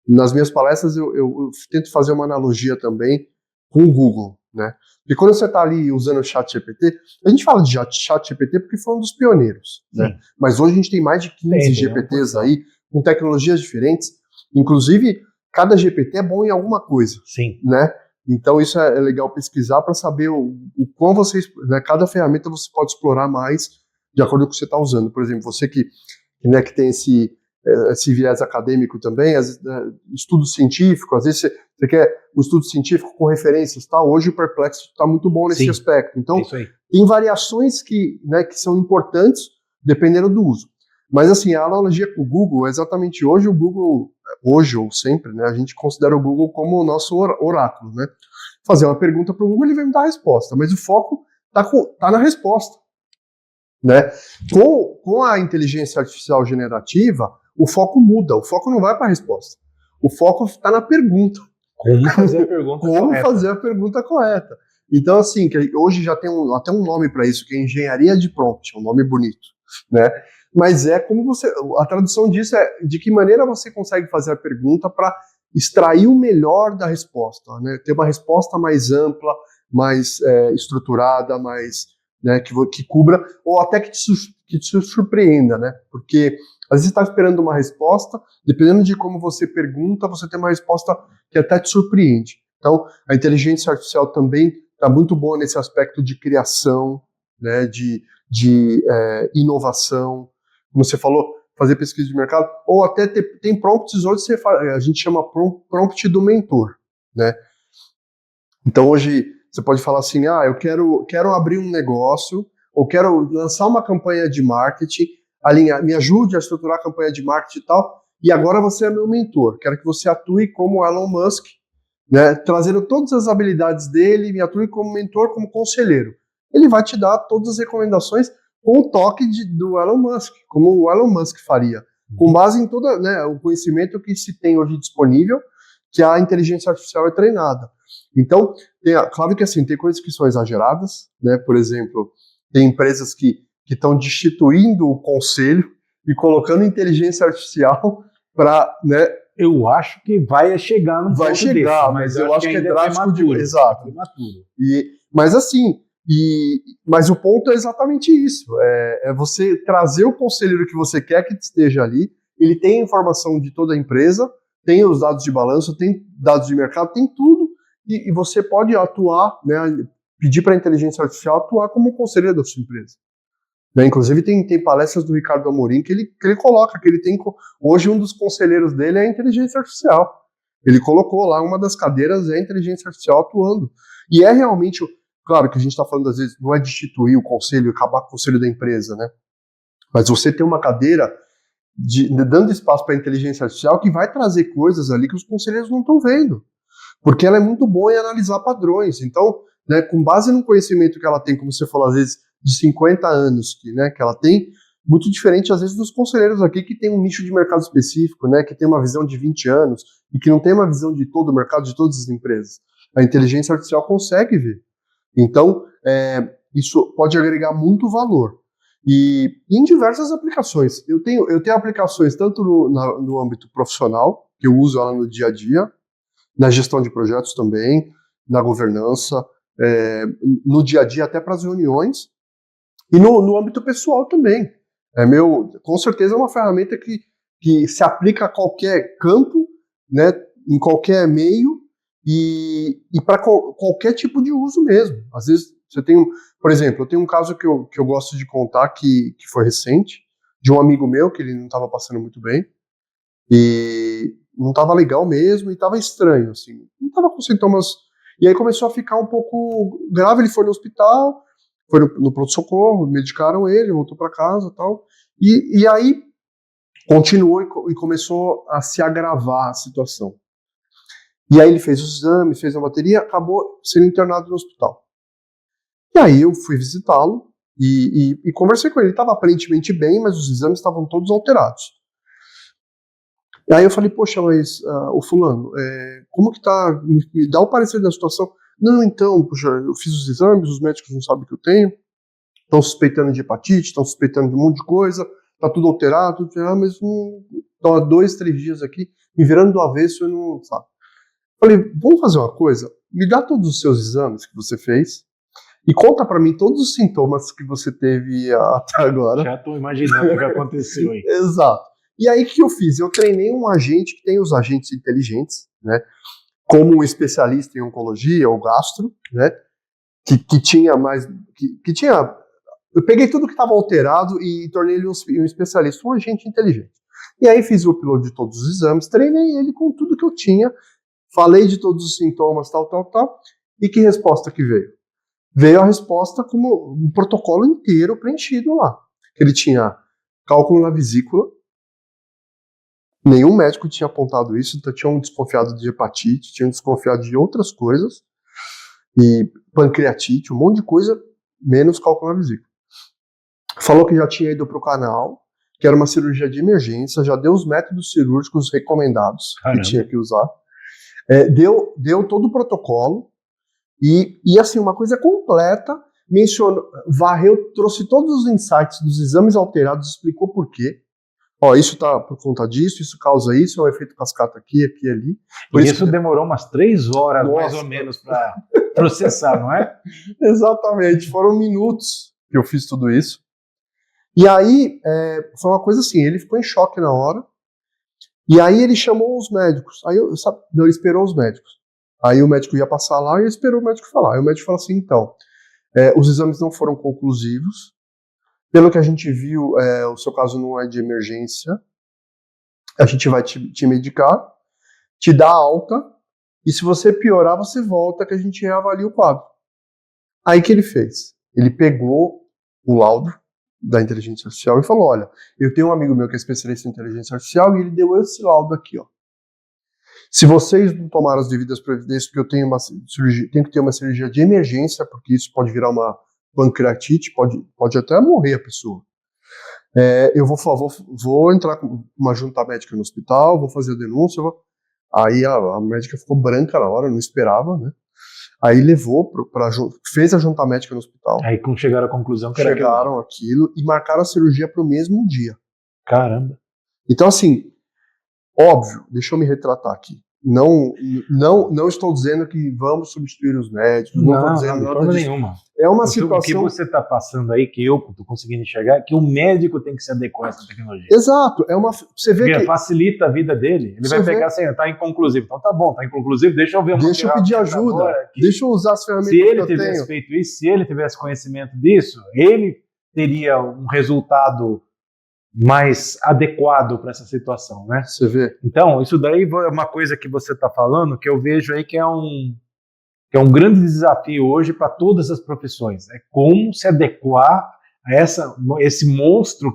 nas minhas palestras eu tento fazer uma analogia também com o Google, né? Porque quando você está ali usando o ChatGPT, a gente fala de ChatGPT porque foi um dos pioneiros, né? Mas hoje a gente tem mais de 15 GPTs aí, com tecnologias diferentes, inclusive cada GPT é bom em alguma coisa, né? Então isso é legal pesquisar para saber o quão né, cada ferramenta você pode explorar mais de acordo com o que você está usando. Por exemplo, você que tem esse viés acadêmico também, estudo científico, às vezes você quer um estudo científico com referências, tá? Hoje o Perplexity está muito bom nesse aspecto. Então, tem variações que são importantes dependendo do uso. Mas assim, a analogia com o Google, exatamente hoje o Google, hoje ou sempre, né, a gente considera o Google como o nosso oráculo, né? Fazer uma pergunta para o Google, ele vai me dar a resposta, mas o foco tá na resposta, né? Com a inteligência artificial generativa, o foco muda, o foco não vai para a resposta, o foco está na pergunta. Como fazer a pergunta correta. Fazer a pergunta correta. Então, assim, que hoje já tem até um nome para isso, que é engenharia de prompt, um nome bonito, né? Mas a tradução disso é de que maneira você consegue fazer a pergunta para extrair o melhor da resposta, né? Ter uma resposta mais ampla, mais estruturada, mais, né, que cubra, ou até que te surpreenda, né? Porque às vezes você está esperando uma resposta, dependendo de como você pergunta, você tem uma resposta que até te surpreende. Então, a inteligência artificial também está muito boa nesse aspecto de criação, né, de inovação, como você falou, fazer pesquisa de mercado, ou até tem prompts hoje a gente chama prompt do mentor, né? Então hoje você pode falar assim, eu quero abrir um negócio, ou quero lançar uma campanha de marketing, me ajude a estruturar a campanha de marketing e tal, e agora você é meu mentor, quero que você atue como Elon Musk, né, trazendo todas as habilidades dele, me atue como mentor, como conselheiro. Ele vai te dar todas as recomendações com o toque do Elon Musk, como o Elon Musk faria, com base em todo, né, o conhecimento que se tem hoje disponível, que a inteligência artificial é treinada. Então, claro que assim, tem coisas que são exageradas, né? Por exemplo, tem empresas que estão destituindo o conselho e colocando inteligência artificial para, né? Eu acho que vai chegar no ponto desse, mas eu acho que é drástico prematuro, exato. Mas assim, mas o ponto é exatamente isso, é você trazer o conselheiro que você quer que esteja ali, ele tem a informação de toda a empresa, tem os dados de balanço, tem dados de mercado, tem tudo, e você pode atuar, né, pedir para a inteligência artificial atuar como conselheiro da sua empresa. Né? Inclusive tem palestras do Ricardo Amorim que ele coloca, que ele tem, hoje um dos conselheiros dele é a inteligência artificial. Ele colocou lá, uma das cadeiras é a inteligência artificial atuando. E é realmente, claro que a gente está falando às vezes, não é destituir o conselho, acabar com o conselho da empresa, né? Mas você tem uma cadeira dando espaço para a inteligência artificial que vai trazer coisas ali que os conselheiros não estão vendo. Porque ela é muito boa em analisar padrões. Então, né, com base no conhecimento que ela tem, como você falou, às vezes, de 50 anos que ela tem, muito diferente, às vezes, dos conselheiros aqui que tem um nicho de mercado específico, né, que tem uma visão de 20 anos, e que não tem uma visão de todo o mercado, de todas as empresas. A inteligência artificial consegue ver. Então, isso pode agregar muito valor. E em diversas aplicações. Eu tenho aplicações tanto no âmbito profissional, que eu uso ela no dia a dia, na gestão de projetos também, na governança, no dia a dia até para as reuniões, e no âmbito pessoal também. Com certeza é uma ferramenta que se aplica a qualquer campo, né, em qualquer meio, e para qualquer tipo de uso mesmo. Às vezes você tem, por exemplo, eu tenho um caso que eu gosto de contar que foi recente, de um amigo meu que ele não estava passando muito bem, e não estava legal mesmo, e estava estranho, assim, não estava com sintomas, e aí começou a ficar um pouco grave, ele foi no hospital, foi no pronto-socorro, medicaram ele, voltou para casa e tal, e aí continuou e começou a se agravar a situação. E aí ele fez os exames, fez a bateria, acabou sendo internado no hospital. E aí eu fui visitá-lo e conversei com ele. Ele estava aparentemente bem, mas os exames estavam todos alterados. E aí eu falei, poxa, mas o fulano, como que tá? Me dá o parecer da situação. Não, então, poxa, eu fiz os exames, os médicos não sabem o que eu tenho, estão suspeitando de hepatite, estão suspeitando de um monte de coisa, tá tudo alterado, mas estão há 2, 3 dias aqui, me virando do avesso e não sabe. Falei, vamos fazer uma coisa, me dá todos os seus exames que você fez e conta para mim todos os sintomas que você teve até agora. Já estou imaginando o que aconteceu aí. Exato. E aí o que eu fiz? Eu treinei um agente que tem os agentes inteligentes, né? Como um especialista em oncologia ou gastro, né? Que tinha mais, que tinha. Eu peguei tudo que estava alterado e tornei ele um especialista, um agente inteligente. E aí fiz o upload de todos os exames, treinei ele com tudo que eu tinha, falei de todos os sintomas, tal. E que resposta que veio? Veio a resposta como um protocolo inteiro preenchido lá. Ele tinha cálculo na vesícula, nenhum médico tinha apontado isso, então tinham desconfiado de hepatite, tinham desconfiado de outras coisas, e pancreatite, um monte de coisa, menos cálculo na vesícula. Falou que já tinha ido para o canal, que era uma cirurgia de emergência, já deu os métodos cirúrgicos recomendados. Caramba. Que tinha que usar. Deu todo o protocolo e assim, uma coisa completa, varreu, trouxe todos os insights dos exames alterados, explicou por quê. Ó, isso tá por conta disso, isso causa isso, é um efeito cascata aqui, ali. Isso demorou umas 3 horas, nossa, mais ou menos, para processar, não é? Exatamente, foram minutos que eu fiz tudo isso. E aí, foi uma coisa assim, ele ficou em choque na hora, e aí ele chamou os médicos, ele esperou os médicos. Aí o médico ia passar lá e esperou o médico falar. Aí o médico falou assim, então, os exames não foram conclusivos, pelo que a gente viu, o seu caso não é de emergência, a gente vai te medicar, te dar alta, e se você piorar, você volta que a gente reavalia o quadro. Aí o que ele fez? Ele pegou o laudo da inteligência artificial e falou, olha, eu tenho um amigo meu que é especialista em inteligência artificial e ele deu esse laudo aqui, ó. Se vocês não tomaram as devidas providências, porque eu tenho que ter uma cirurgia de emergência, porque isso pode virar uma pancreatite, pode até morrer a pessoa. Eu vou entrar com uma junta médica no hospital, vou fazer a denúncia. Aí a médica ficou branca na hora, não esperava, né? Aí levou fez a junta médica no hospital. Aí chegaram à conclusão que chegaram aquilo e marcaram a cirurgia para o mesmo dia. Caramba. Então, assim, óbvio, deixa eu me retratar aqui. Não estou dizendo que vamos substituir os médicos, não estou dizendo de nada forma disso. nenhuma. É uma situação... O que você está passando aí, que eu estou conseguindo enxergar, é que o médico tem que se adequar a essa tecnologia. Exato. Você vê que... facilita a vida dele. Ele vai pegar assim, está inconclusivo. Então tá bom, está inconclusivo, deixa eu ver uma Deixa eu pedir ajuda, deixa eu usar as ferramentas que eu tenho. Se ele tivesse feito isso, se ele tivesse conhecimento disso, ele teria um resultado mais adequado para essa situação, né? Você vê. Então, isso daí é uma coisa que você está falando que eu vejo aí que é um grande desafio hoje para todas as profissões. É como se adequar a esse monstro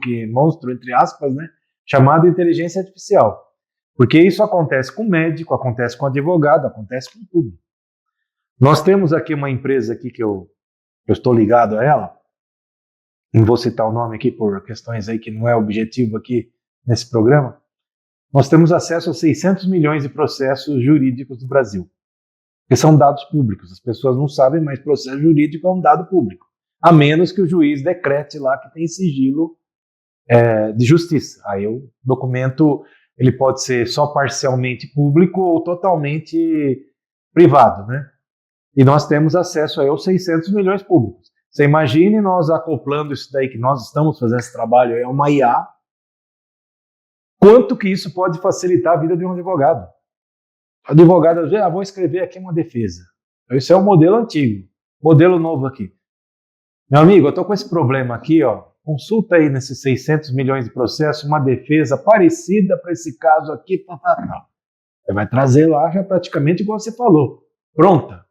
entre aspas, né, chamado inteligência artificial. Porque isso acontece com médico, acontece com advogado, acontece com tudo. Nós temos aqui uma empresa aqui que eu estou ligado a ela, não vou citar o nome aqui por questões aí que não é objetivo aqui nesse programa, nós temos acesso a 600 milhões de processos jurídicos do Brasil, que são dados públicos. As pessoas não sabem, mas processo jurídico é um dado público, a menos que o juiz decrete lá que tem sigilo de justiça. Aí o documento ele pode ser só parcialmente público ou totalmente privado, né? E nós temos acesso aí aos 600 milhões públicos. Você imagine nós acoplando isso daí, que nós estamos fazendo esse trabalho, é uma IA, quanto que isso pode facilitar a vida de um advogado. O advogado diz, vou escrever aqui uma defesa. Isso é o modelo antigo. Modelo novo aqui. Meu amigo, eu estou com esse problema aqui, ó. Consulta aí nesses 600 milhões de processos uma defesa parecida para esse caso aqui. Você vai trazer lá já praticamente igual você falou. Pronta.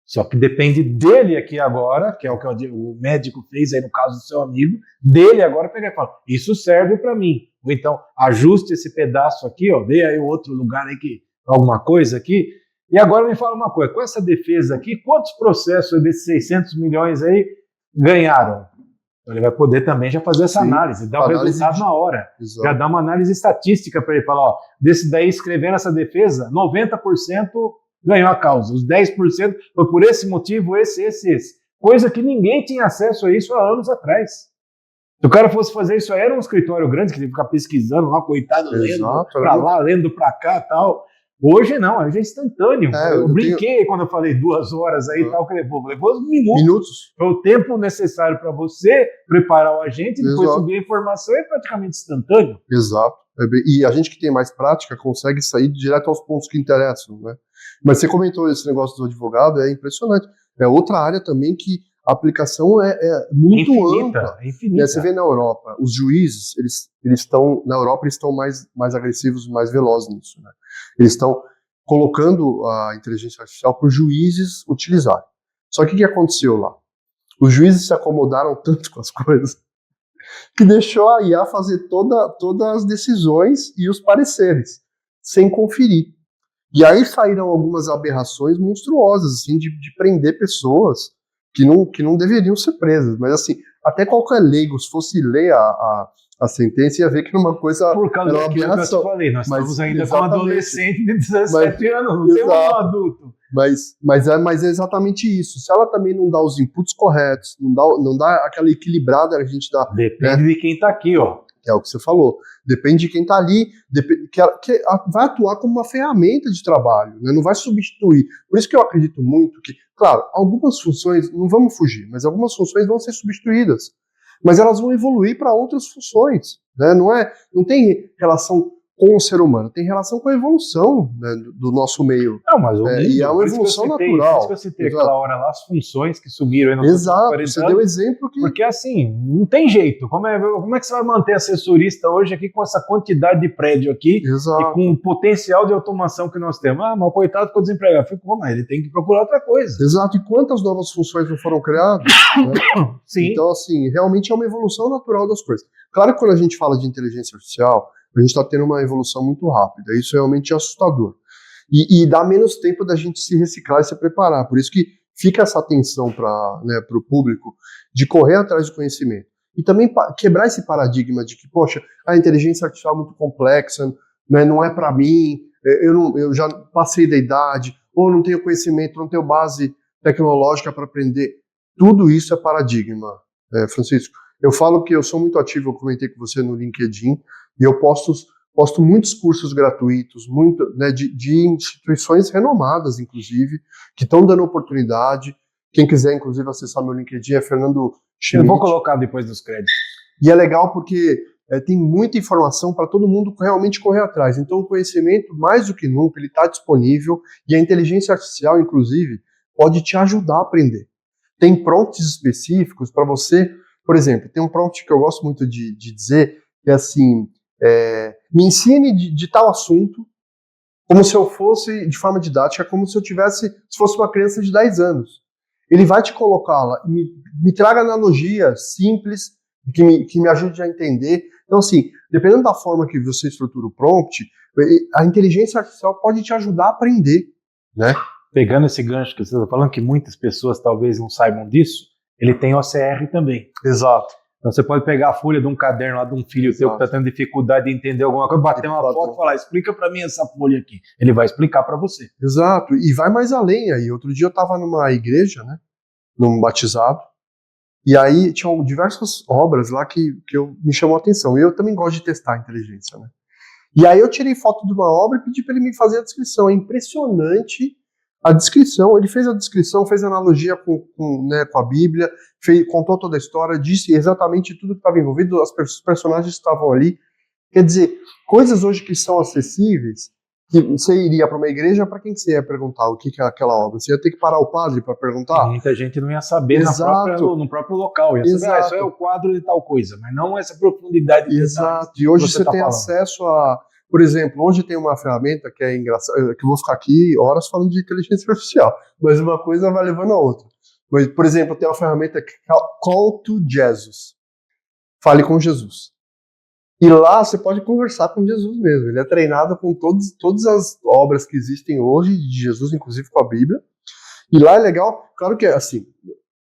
Só que depende dele aqui agora, que é o que o médico fez aí no caso do seu amigo, dele agora pegar e falar, isso serve para mim. Ou então, ajuste esse pedaço aqui, ó, vê aí outro lugar aí que alguma coisa aqui. E agora me fala uma coisa, com essa defesa aqui, quantos processos desses 600 milhões aí ganharam? Então ele vai poder também já fazer essa análise, dar o resultado na hora. Exato. Já dá uma análise estatística para ele falar, ó, desse daí escrevendo essa defesa, 90% ganhou a causa, os 10% foi por esse motivo, esse. Coisa que ninguém tinha acesso a isso há anos atrás. Se o cara fosse fazer isso aí, era um escritório grande, que tinha que ficar pesquisando lá, coitado, lendo pra lá, lendo pra cá e tal. Hoje não, hoje é instantâneo. Eu brinquei quando eu falei 2 horas aí e tal, que levou minutos. Foi o tempo necessário para você preparar o agente, depois subir a informação, é praticamente instantâneo. Exato. E a gente que tem mais prática consegue sair direto aos pontos que interessam, né? Mas você comentou esse negócio do advogado, é impressionante. É outra área também que a aplicação é muito ampla. É infinita. Você vê na Europa, os juízes, eles estão, na Europa eles estão mais agressivos, mais velozes nisso, né? Eles estão colocando a inteligência artificial para os juízes utilizarem. Só que o que aconteceu lá? Os juízes se acomodaram tanto com as coisas que deixou a IA fazer todas as decisões e os pareceres, sem conferir. E aí saíram algumas aberrações monstruosas, assim, de prender pessoas que não deveriam ser presas. Mas, assim, até qualquer leigo, se fosse ler a sentença, ia ver que era uma coisa... Por causa daquilo que eu te falei, nós estamos ainda com um adolescente de 17 anos, não tem um adulto. Mas é exatamente isso. Se ela também não dá os inputs corretos, não dá aquela equilibrada, a gente dá... Depende de quem está aqui, ó. É o que você falou. Depende de quem está ali, que vai atuar como uma ferramenta de trabalho, né? Não vai substituir. Por isso que eu acredito muito que, claro, algumas funções, não vamos fugir, mas algumas funções vão ser substituídas. Mas elas vão evoluir para outras funções, né? Não tem relação com o ser humano, tem relação com a evolução, né, do nosso meio. Não, mas e é uma evolução natural. Por isso que eu citei aquela hora lá, as funções que sumiram aí no Exato, você deu exemplo que... Porque assim, não tem jeito. Como é que você vai manter assessorista hoje aqui com essa quantidade de prédio aqui? Exato. E com o potencial de automação que nós temos? Mas o coitado ficou desempregado. Mas ele tem que procurar outra coisa. Exato, e quantas novas funções não foram criadas? Né? Sim. Então, assim, realmente é uma evolução natural das coisas. Claro que quando a gente fala de inteligência artificial, a gente está tendo uma evolução muito rápida, isso realmente é assustador. E dá menos tempo da gente se reciclar e se preparar, por isso que fica essa atenção para o público de correr atrás do conhecimento. E também quebrar esse paradigma de que, poxa, a inteligência artificial é muito complexa, né, não é para mim, eu já passei da idade, ou não tenho conhecimento, não tenho base tecnológica para aprender. Tudo isso é paradigma, Francisco. Eu falo que eu sou muito ativo, eu comentei com você no LinkedIn, e eu posto muitos cursos gratuitos, de instituições renomadas, inclusive, que estão dando oportunidade. Quem quiser, inclusive, acessar meu LinkedIn é Fernando Schmidt. Eu vou colocar depois dos créditos. E é legal porque tem muita informação para todo mundo realmente correr atrás. Então, o conhecimento, mais do que nunca, ele está disponível, e a inteligência artificial, inclusive, pode te ajudar a aprender. Tem prompts específicos para você. Por exemplo, tem um prompt que eu gosto muito de dizer, que é assim... me ensine de tal assunto como se eu fosse, de forma didática, como se se fosse uma criança de 10 anos. Ele vai te colocar lá, me traga analogias simples, que me ajude a entender. Então, assim, dependendo da forma que você estrutura o prompt, a inteligência artificial pode te ajudar a aprender, né? Pegando esse gancho que você está falando, que muitas pessoas talvez não saibam disso, ele tem OCR também. Exato. Então você pode pegar a folha de um caderno lá de um filho teu que está tendo dificuldade de entender alguma coisa, bater uma foto e falar, explica para mim essa folha aqui. Ele vai explicar para você. Exato, e vai mais além aí. Outro dia eu estava numa igreja, né, num batizado, e aí tinham diversas obras lá que me chamou a atenção. E eu também gosto de testar a inteligência, né. E aí eu tirei foto de uma obra e pedi para ele me fazer a descrição. É impressionante a descrição. Ele fez a descrição, fez analogia com a Bíblia, contou toda a história, disse exatamente tudo que estava envolvido, os personagens estavam ali. Quer dizer, coisas hoje que são acessíveis, que você iria para uma igreja, para quem que você ia perguntar o que é aquela obra? Você ia ter que parar o padre para perguntar? Muita gente não ia saber no próprio local. Ia saber, isso é o quadro de tal coisa, mas não essa profundidade. Exato. E hoje você tem acesso a... Por exemplo, hoje tem uma ferramenta que é engraçada, que eu vou ficar aqui horas falando de inteligência artificial, mas uma coisa vai levando a outra. Mas, por exemplo, tem uma ferramenta que é Call to Jesus. Fale com Jesus. E lá você pode conversar com Jesus mesmo. Ele é treinado com todas as obras que existem hoje de Jesus, inclusive com a Bíblia. E lá é legal, claro que é assim,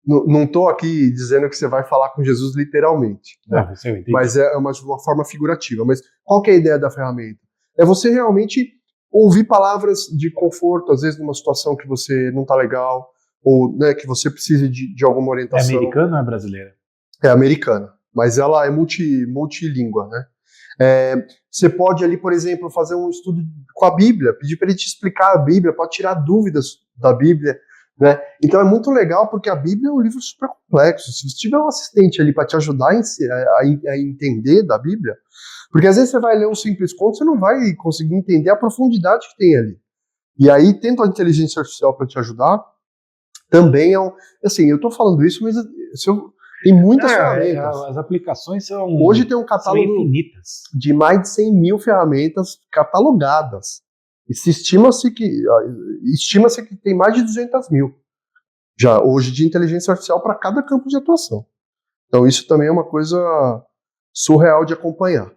não estou aqui dizendo que você vai falar com Jesus literalmente, né? Mas é uma forma figurativa. Mas qual que é a ideia da ferramenta? É você realmente ouvir palavras de conforto, às vezes numa situação que você não está legal, ou, né, que você precise de alguma orientação. É americana ou é brasileira? É americana, mas ela é multilíngua, né? Você pode ali, por exemplo, fazer um estudo com a Bíblia, pedir para ele te explicar a Bíblia, pode tirar dúvidas da Bíblia, né? Então é muito legal porque a Bíblia é um livro super complexo. Se você tiver um assistente ali para te ajudar a entender da Bíblia, porque às vezes você vai ler um simples conto, você não vai conseguir entender a profundidade que tem ali. E aí, tendo a inteligência artificial para te ajudar, também é um... Assim, eu estou falando isso, mas tem muitas ferramentas. As aplicações são... Hoje tem um catálogo infinitas, de mais de 100 mil ferramentas catalogadas. E estima-se que tem mais de 200 mil já hoje de inteligência artificial para cada campo de atuação. Então isso também é uma coisa surreal de acompanhar.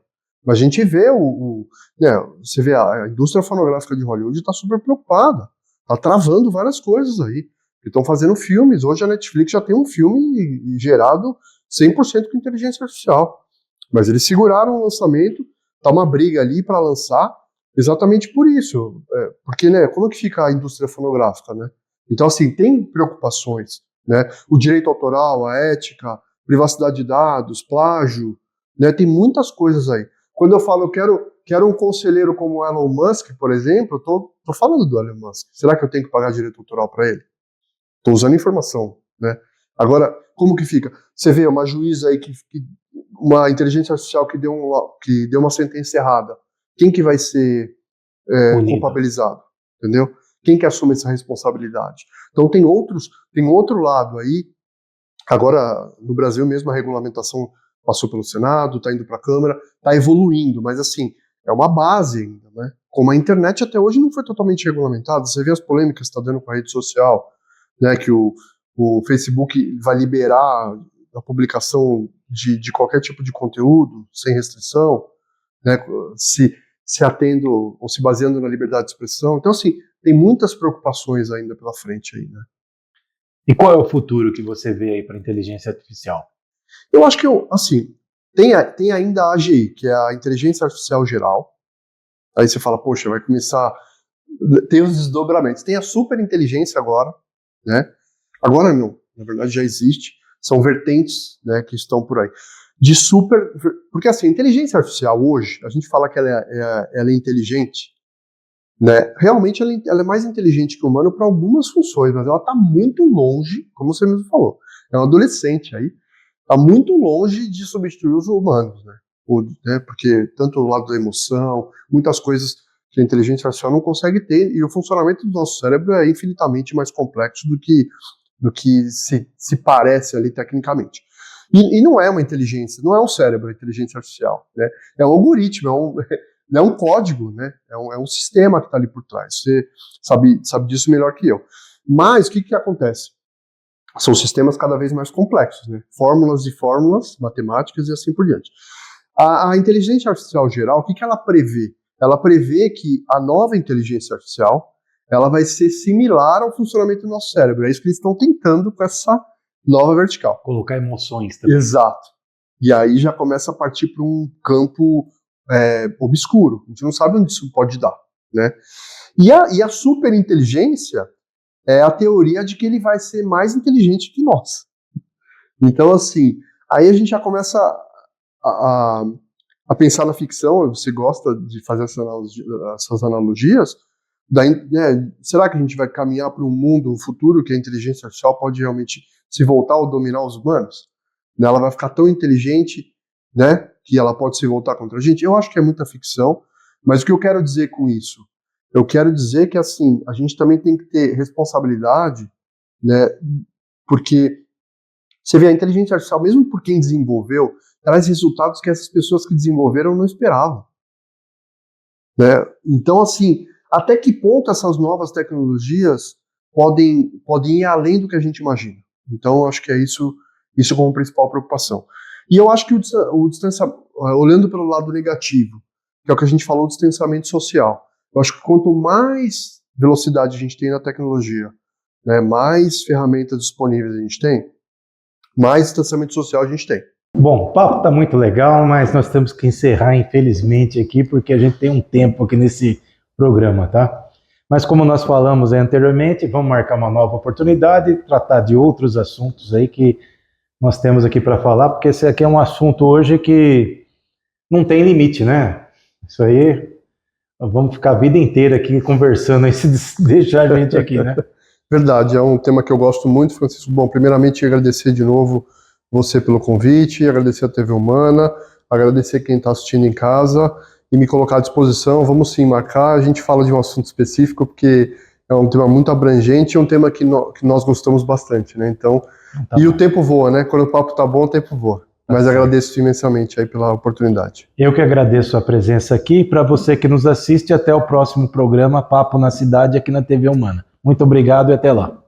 Mas a gente vê você vê a indústria fonográfica de Hollywood está super preocupada, está travando várias coisas aí. Estão fazendo filmes. Hoje a Netflix já tem um filme gerado 100% com inteligência artificial. Mas eles seguraram o lançamento, tá uma briga ali para lançar, exatamente por isso. Porque, né, como que fica a indústria fonográfica, né? Então, assim, tem preocupações, né? O direito autoral, a ética, privacidade de dados, plágio, né? Tem muitas coisas aí. Quando eu falo, eu quero um conselheiro como o Elon Musk, por exemplo, eu tô falando do Elon Musk. Será que eu tenho que pagar direito autoral para ele? Estou usando informação, né? Agora, como que fica? Você vê uma juíza aí uma inteligência artificial que deu uma sentença errada. Quem que vai ser culpabilizado? Entendeu? Quem que assume essa responsabilidade? Então tem outro lado aí. Agora, no Brasil mesmo, a regulamentação passou pelo Senado, está indo para a Câmara, está evoluindo, mas assim, é uma base ainda, né? Como a internet até hoje não foi totalmente regulamentada, você vê as polêmicas que está dando com a rede social, né, que o Facebook vai liberar a publicação de qualquer tipo de conteúdo, sem restrição, né, se atendo ou se baseando na liberdade de expressão. Então, assim, tem muitas preocupações ainda pela frente aí, né? E qual é o futuro que você vê aí para a inteligência artificial? Eu acho que, assim, tem ainda a AGI, que é a inteligência artificial geral. Aí você fala, poxa, vai começar... Tem os desdobramentos. Tem a superinteligência agora, né? Agora não, na verdade já existe. São vertentes, né, que estão por aí. Porque assim, a inteligência artificial hoje, a gente fala que ela é inteligente, né? Realmente ela é mais inteligente que o humano para algumas funções, mas ela está muito longe, como você mesmo falou, é um adolescente aí, está muito longe de substituir os humanos, né? Porque tanto o lado da emoção, muitas coisas que a inteligência artificial não consegue ter, e o funcionamento do nosso cérebro é infinitamente mais complexo do que se parece ali tecnicamente. E não é uma inteligência, não é um cérebro a inteligência artificial, né? É um algoritmo, é um código, né? É um sistema que está ali por trás. Você sabe disso melhor que eu. Mas o que acontece? São sistemas cada vez mais complexos, né? Fórmulas e fórmulas, matemáticas e assim por diante. A inteligência artificial geral, o que ela prevê? Ela prevê que a nova inteligência artificial ela vai ser similar ao funcionamento do nosso cérebro. É isso que eles estão tentando com essa nova vertical. Colocar emoções também. Exato. E aí já começa a partir para um campo obscuro. A gente não sabe onde isso pode dar, né? E a superinteligência é a teoria de que ele vai ser mais inteligente que nós. Então, assim, aí a gente já começa a pensar na ficção. Você gosta de fazer essas analogias? Né, será que a gente vai caminhar para um mundo, um futuro, que a inteligência artificial pode realmente se voltar ou dominar os humanos? Ela vai ficar tão inteligente, né, que ela pode se voltar contra a gente? Eu acho que é muita ficção, mas o que eu quero dizer com isso? Eu quero dizer que, assim, a gente também tem que ter responsabilidade, né, porque você vê, a inteligência artificial, mesmo por quem desenvolveu, traz resultados que essas pessoas que desenvolveram não esperavam, né? Então, assim, até que ponto essas novas tecnologias podem ir além do que a gente imagina? Então, eu acho que é isso como principal preocupação. E eu acho que o distanciamento, olhando pelo lado negativo, que é o que a gente falou, o distanciamento social, eu acho que quanto mais velocidade a gente tem na tecnologia, né, mais ferramentas disponíveis a gente tem, mais distanciamento social a gente tem. Bom, o papo está muito legal, mas nós temos que encerrar, infelizmente, aqui, porque a gente tem um tempo aqui nesse programa, tá? Mas como nós falamos anteriormente, vamos marcar uma nova oportunidade, tratar de outros assuntos aí que nós temos aqui para falar, porque esse aqui é um assunto hoje que não tem limite, né? Isso aí, vamos ficar a vida inteira aqui conversando aí, se deixar a gente aqui, né? Verdade, é um tema que eu gosto muito, Francisco. Bom, primeiramente agradecer de novo você pelo convite, agradecer a TV Humana, agradecer quem está assistindo em casa e me colocar à disposição. Vamos sim marcar, a gente fala de um assunto específico, porque é um tema muito abrangente e um tema que nós gostamos bastante, né? Então, Tá e bom. o tempo voa, né? Quando o papo tá bom, o tempo voa. Mas agradeço imensamente aí pela oportunidade. Eu que agradeço a presença aqui. Para você que nos assiste, até o próximo programa Papo na Cidade aqui na TV Humana. Muito obrigado e até lá.